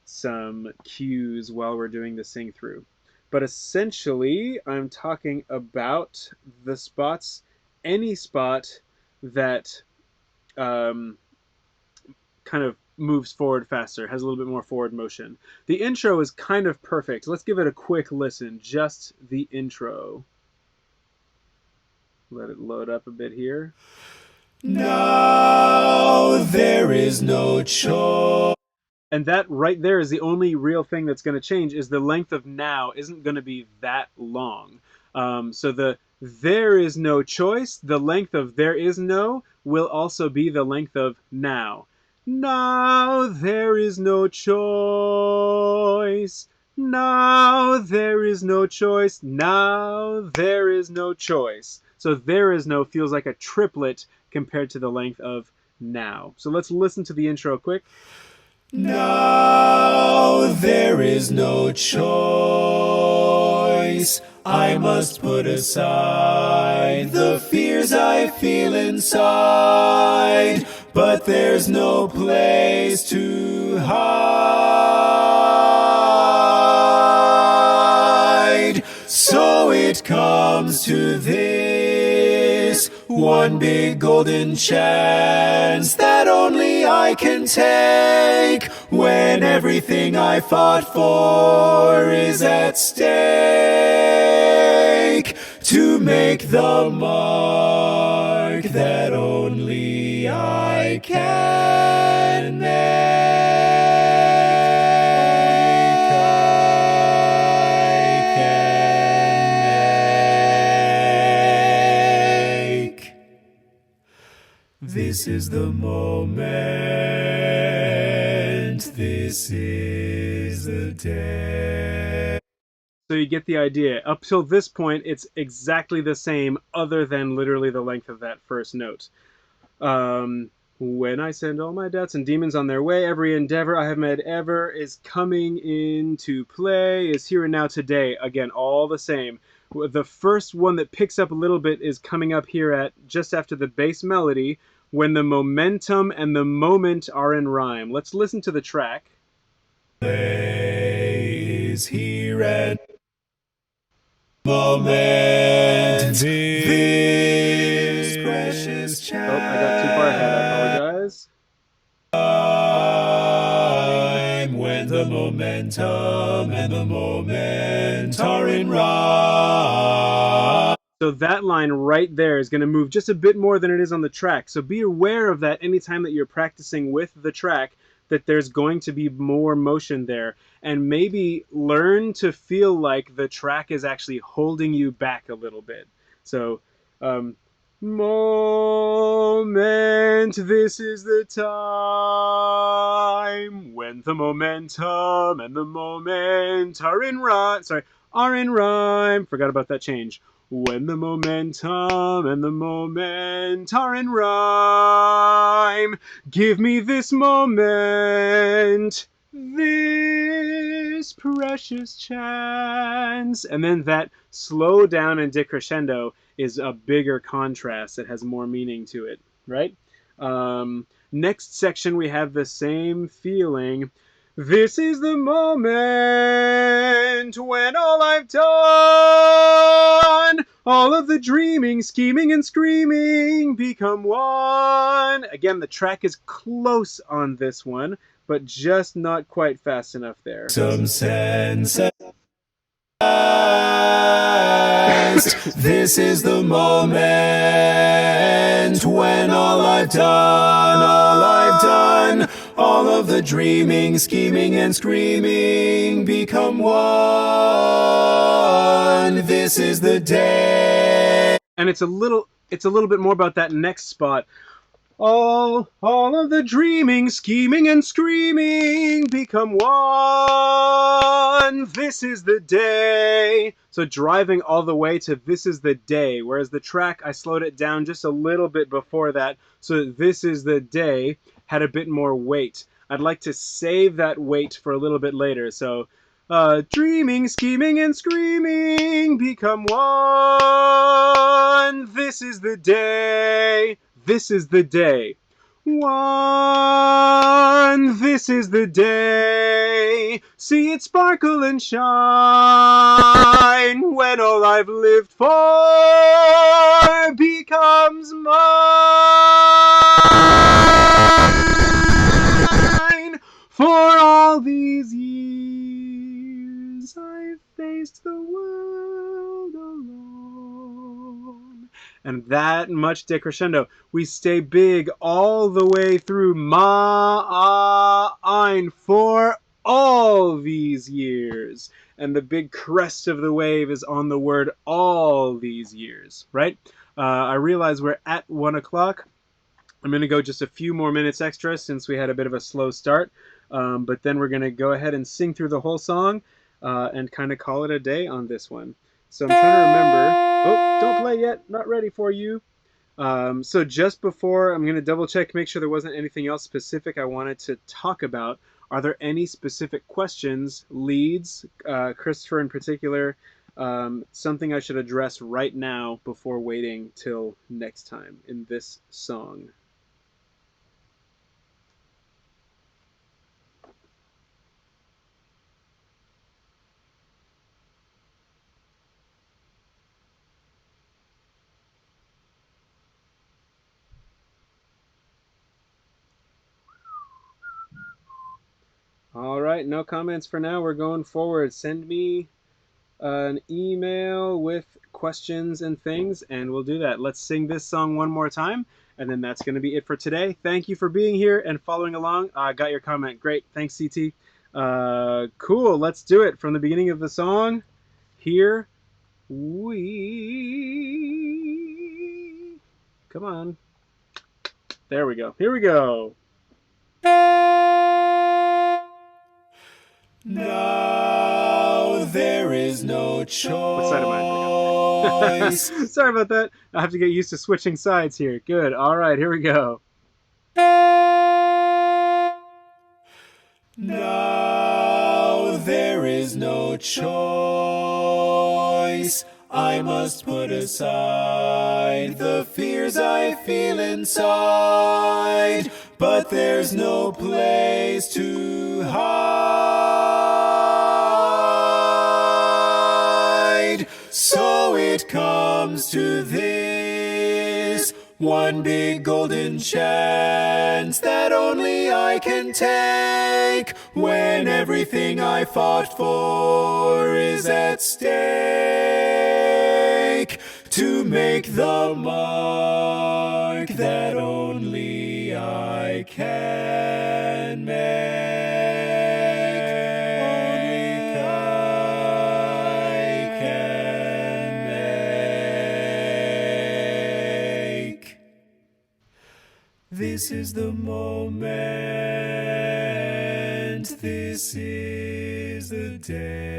some cues while we're doing the sing through. But essentially, I'm talking about the spots, any spot that kind of moves forward faster, has a little bit more forward motion. The intro is kind of perfect. Let's give it a quick listen, just the intro. Let it load up a bit here. Now there is no choice. And that right there is the only real thing that's going to change, is the length of now isn't going to be that long. So the there is no choice, the length of there is no will also be the length of now. Now there is no choice. Now there is no choice. Now there is no choice. So there is no feels like a triplet compared to the length of now. So let's listen to the intro quick. Now there is no choice. I must put aside the fears I feel inside, but there's no place to hide. So it comes to this. One big golden chance that only I can take when everything I fought for is at stake. To make the mark that only I can make. This is the moment. This is the day. So you get the idea. Up till this point, it's exactly the same, other than literally the length of that first note. When I send all my doubts and demons on their way, every endeavor I have made ever is coming into play, is here and now today. Again, all the same. The first one that picks up a little bit is coming up here at just after the bass melody, when the momentum and the moment are in rhyme. Let's listen to the track. Is here and moment. This precious Oh, I got too far ahead. I apologize. time when the momentum and the moment are in rhyme. So that line right there is going to move just a bit more than it is on the track. So be aware of that anytime that you're practicing with the track, that there's going to be more motion there. And maybe learn to feel like the track is actually holding you back a little bit. So, moment, this is the time when the momentum and the moment are in rhyme. Sorry, are in rhyme. Forgot about that change. When the momentum and the moment are in rhyme, give me this moment, this precious chance. And then that slow down and decrescendo is a bigger contrast that has more meaning to it, right? Next section, we have the same feeling. This is the moment when all I've done, all of the dreaming, scheming, and screaming become one. Again, the track is close on this one, but just not quite fast enough there. Some sense. This is the moment when all I've done, all of the dreaming, scheming, and screaming become one. This is the day. And it's a little bit more about that next spot. All of the dreaming, scheming, and screaming become one. This is the day. So driving all the way to this is the day, whereas the track, I slowed it down just a little bit before that, so that this is the day had a bit more weight. I'd like to save that weight for a little bit later. So dreaming, scheming, and screaming become one. This is the day. This is the day. One, this is the day. See it sparkle and shine when all I've lived for becomes mine. For all these years I've faced the world alone. And that much decrescendo. We stay big all the way through ein for all these years. And the big crest of the wave is on the word all these years, right? I realize we're at 1 o'clock. I'm going to go just a few more minutes extra since we had a bit of a slow start. But then we're going to go ahead and sing through the whole song and kind of call it a day on this one. So I'm trying to remember. Oh, don't play yet. Not ready for you. So just before, I'm going to double check, make sure there wasn't anything else specific I wanted to talk about. Are there any specific questions, leads, Christopher in particular, something I should address right now before waiting till next time in this song? All right, no comments for now. We're going forward. Send me an email with questions and things, and we'll do that. Let's sing this song one more time, and then that's going to be it for today. Thank you for being here and following along. I got your comment. Great. Thanks, CT. Cool. Let's do it from the beginning of the song. Here we. Come on. There we go. Here we go. Now there is no What side am I? choice. Sorry about that. I have to get used to switching sides here. Good. All right, here we go. Now there is no choice. I must put aside the fears I feel inside, but there's no place to hide. So it comes to this one big golden chance that only I can take when everything I fought for is at stake, to make the mark that only I can make. Only I can make. This is the moment, this is the day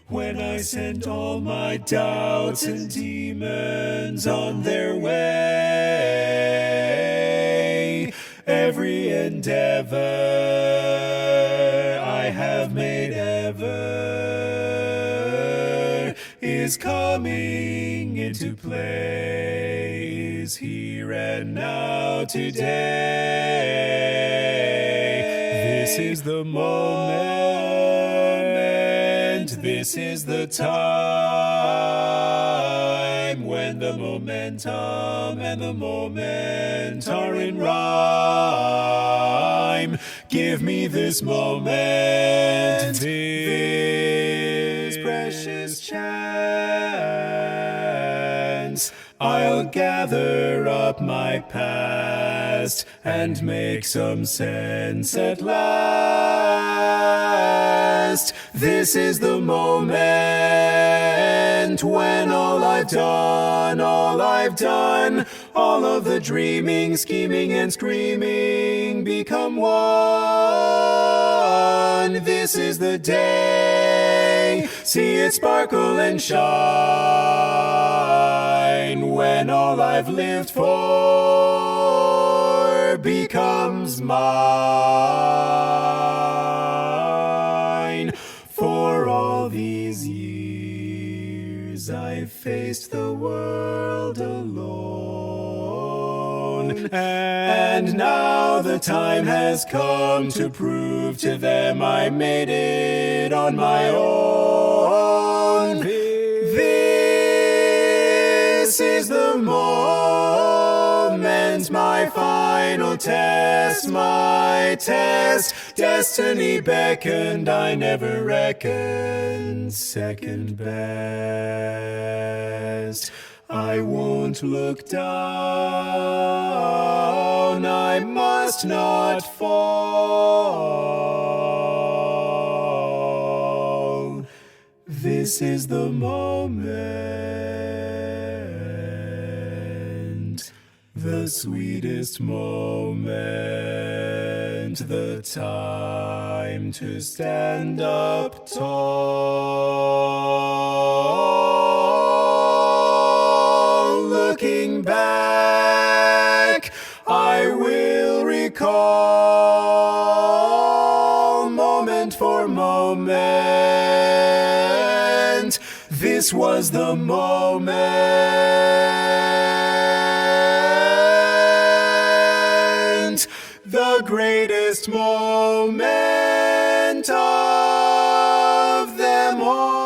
when I sent all my doubts and demons on their way. Every endeavor I have made ever is coming into play, is here and now today. This is the moment, this is the time when the momentum and the moment are in rhyme. Give me this moment, this precious chance. I'll gather up my past and make some sense at last. This is the moment when all I've done, all of the dreaming, scheming, and screaming become one. This is the day, see it sparkle and shine, when all I've lived for becomes mine. For all these years I've faced the world alone, and now the time has come to prove to them I made it on my own. This is the moment, my final test, my test. Destiny beckoned, I never reckoned second best. I won't look down, I must not fall. This is the moment, the sweetest moment, the time to stand up tall. Looking back, I will recall moment for moment. This was the moment, the greatest moment of them all.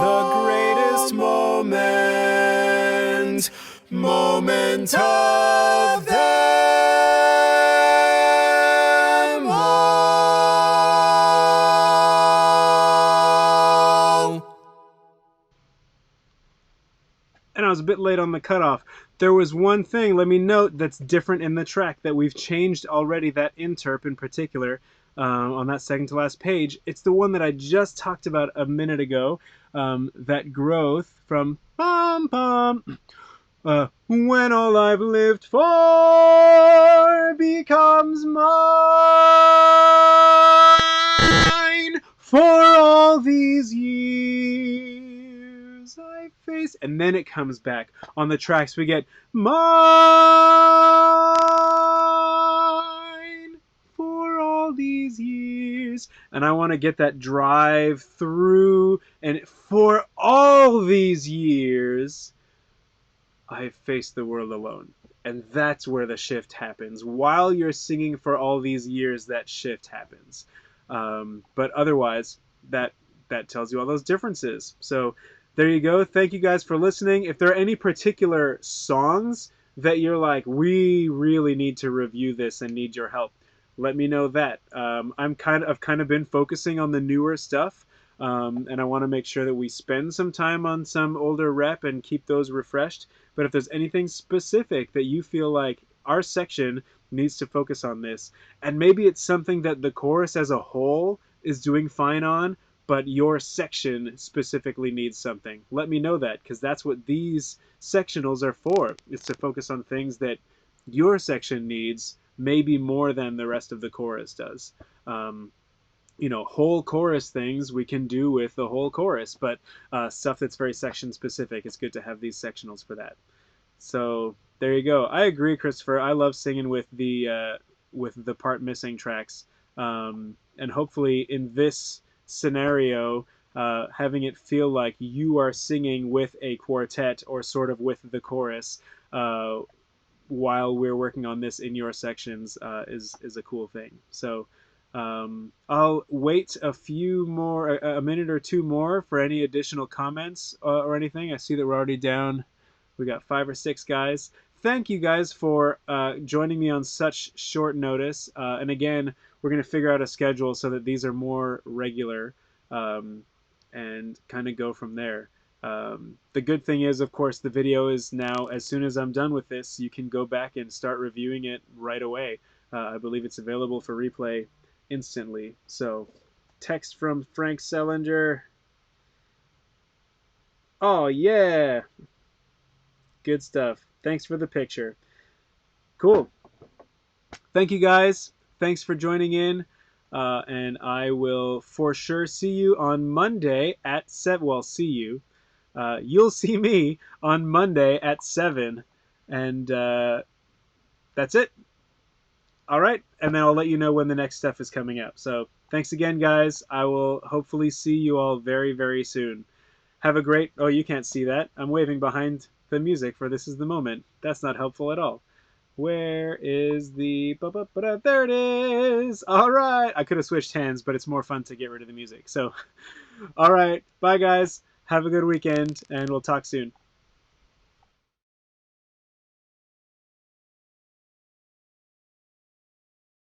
The greatest moment, moment of them bit late on the cutoff. There was one thing, let me note, that's different in the track that we've changed already, that interp in particular, on that second to last page. It's the one that I just talked about a minute ago, that growth from bum bum. When all I've lived for becomes mine for all these years I face. And then it comes back. On the tracks, we get mine for all these years. And I want to get that drive through. And for all these years I have faced the world alone. And that's where the shift happens. While you're singing for all these years, that shift happens. But otherwise, that that tells you all those differences. So there you go. Thank you guys for listening. If there are any particular songs that you're like, we really need to review this and need your help, let me know that. I've kind of been focusing on the newer stuff. And I want to make sure that we spend some time on some older rep and keep those refreshed. But if there's anything specific that you feel like our section needs to focus on this, and maybe it's something that the chorus as a whole is doing fine on, but your section specifically needs something, let me know that, because that's what these sectionals are for. It's to focus on things that your section needs maybe more than the rest of the chorus does. Whole chorus things we can do with the whole chorus, but stuff that's very section specific, it's good to have these sectionals for that. So there you go. I agree, Christopher. I love singing with the part missing tracks, and hopefully in this scenario, having it feel like you are singing with a quartet or sort of with the chorus, while we're working on this in your sections, is a cool thing. So I'll wait a minute or two more for any additional comments or anything. I see that we're already down. We got 5 or 6 guys. Thank you guys for joining me on such short notice. And again, we're going to figure out a schedule so that these are more regular, and kind of go from there. The good thing is, of course, the video is now, as soon as I'm done with this, you can go back and start reviewing it right away. I believe it's available for replay instantly. So, text from Frank Sellinger. Oh, yeah. Good stuff. Thanks for the picture. Cool. Thank you, guys. Thanks for joining in. And I will for sure see you on Monday at 7. Well, see you. You'll see me on Monday at 7. And that's it. All right. And then I'll let you know when the next stuff is coming up. So thanks again, guys. I will hopefully see you all very, very soon. Have a great... Oh, you can't see that. I'm waving behind the music for This Is the Moment. That's not helpful at all. Where is the... There it is! All right. I could have switched hands, but it's more fun to get rid of the music. So, all right. Bye, guys. Have a good weekend, and we'll talk soon.